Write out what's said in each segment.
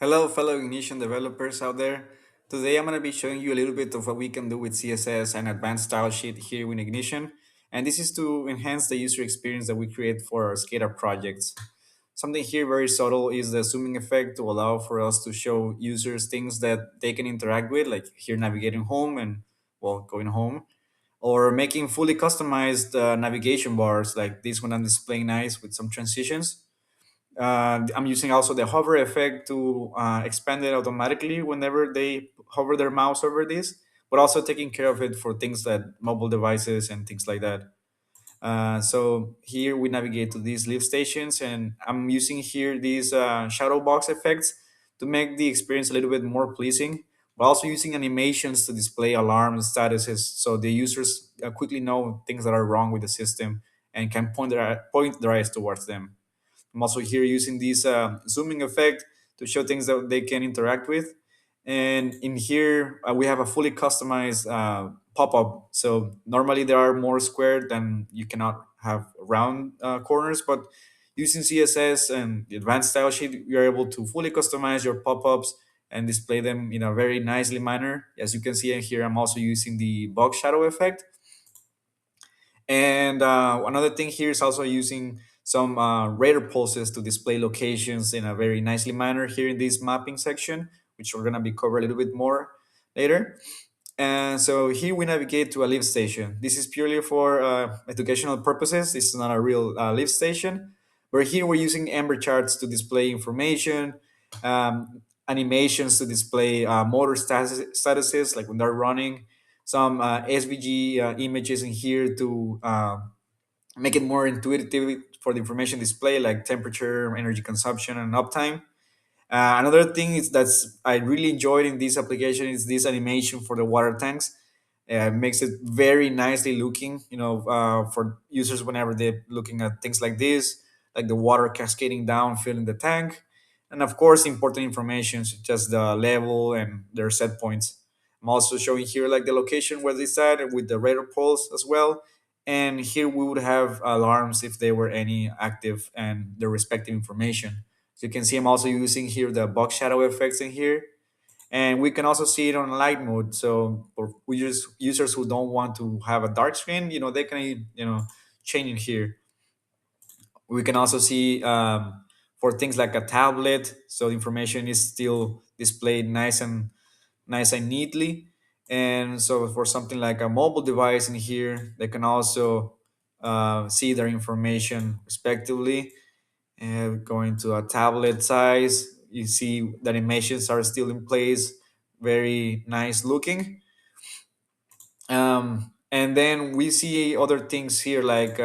Hello, fellow Ignition developers out there. Today I'm going to be showing you a little bit of what we can do with CSS and Advanced Stylesheet here in Ignition. And this is to enhance the user experience that we create for our SCADA projects. Something here very subtle is the zooming effect to allow for us to show users things that they can interact with, like here navigating home and, well, going home, or making fully customized navigation bars like this one I'm displaying nice with some transitions. I'm using also the hover effect to expand it automatically whenever they hover their mouse over this, but also taking care of it for things like mobile devices and things like that. So here we navigate to these lift stations, and I'm using here these shadow box effects to make the experience a little bit more pleasing, but also using animations to display alarms, statuses, so the users quickly know things that are wrong with the system and can point their eyes towards them. I'm also here using this zooming effect to show things that they can interact with. And in here, we have a fully customized pop-up. So normally there are more square than you cannot have round corners, but using CSS and the advanced style sheet, you're able to fully customize your pop-ups and display them in a very nicely manner. As you can see in here, I'm also using the box shadow effect. And another thing here is also using some radar pulses to display locations in a very nicely manner here in this mapping section, which we're going to be covering a little bit more later. And so here we navigate to a lift station. This is purely for educational purposes. This is not a real lift station. But here we're using Ember charts to display information, animations to display motor statuses, like when they're running, some SVG images in here to make it more intuitive for the information display, like temperature, energy consumption, and uptime. Another thing is that's I really enjoyed in this application is this animation for the water tanks. Makes it very nicely looking, for users whenever they're looking at things like this, like the water cascading down, filling the tank, and of course important information such as the level and their set points. I'm also showing here like the location where they sat with the radar pulse as well. And here we would have alarms if they were any active and their respective information. So you can see I'm also using here the box shadow effects in here. And we can also see it on light mode. So for users who don't want to have a dark screen, they can, change it here. We can also see for things like a tablet, so the information is still displayed nice and neatly. And so for something like a mobile device in here, they can also see their information respectively. And going to a tablet size, you see the animations are still in place, very nice looking. And then we see other things here, like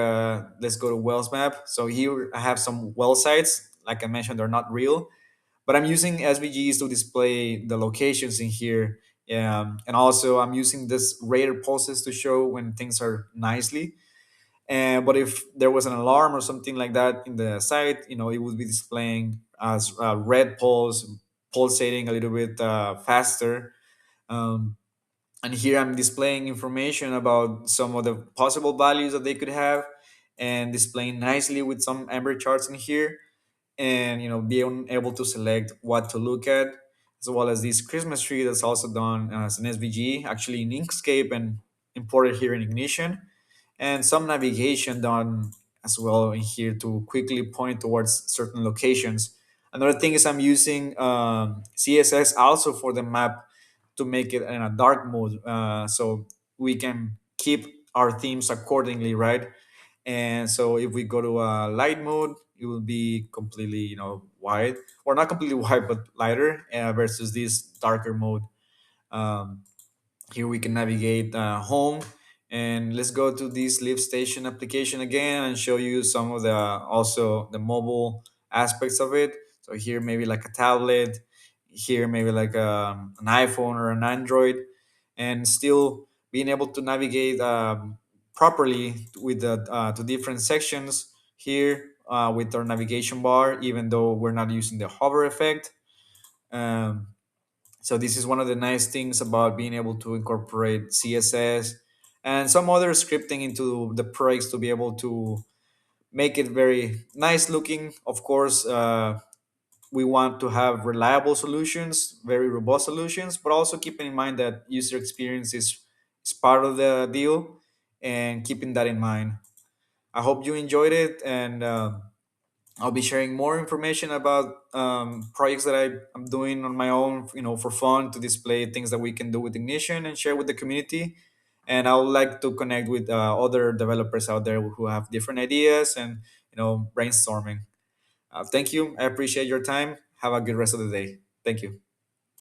let's go to Wells map. So here I have some well sites. Like I mentioned, they're not real, but I'm using SVGs to display the locations in here. And also I'm using this radar pulses to show when things are nicely. And but if there was an alarm or something like that in the site, it would be displaying as red pulse, pulsating a little bit faster. Um, and here I'm displaying information about some of the possible values that they could have, and displaying nicely with some Ember charts in here, and being able to select what to look at, as well as this Christmas tree that's also done as an SVG, actually in Inkscape and imported here in Ignition, and some navigation done as well in here to quickly point towards certain locations. Another thing is I'm using CSS also for the map to make it in a dark mode, so we can keep our themes accordingly, right? And so if we go to a light mode, it will be completely, white, or not completely white, but lighter, versus this darker mode. Um, Here we can navigate home, and let's go to this lift station application again and show you some of the also the mobile aspects of it. So here maybe like a tablet, here maybe like an iPhone or an Android, and still being able to navigate properly with the to different sections here with our navigation bar, even though we're not using the hover effect. um, so this is one of the nice things about being able to incorporate CSS and some other scripting into the projects to be able to make it very nice looking. Of course, we want to have reliable solutions, very robust solutions, but also keeping in mind that user experience is part of the deal, and keeping that in mind. I hope you enjoyed it, and I'll be sharing more information about projects that I'm doing on my own, for fun, to display things that we can do with Ignition and share with the community. And I would like to connect with other developers out there who have different ideas, and brainstorming. Thank you. I appreciate your time. Have a good rest of the day. Thank you.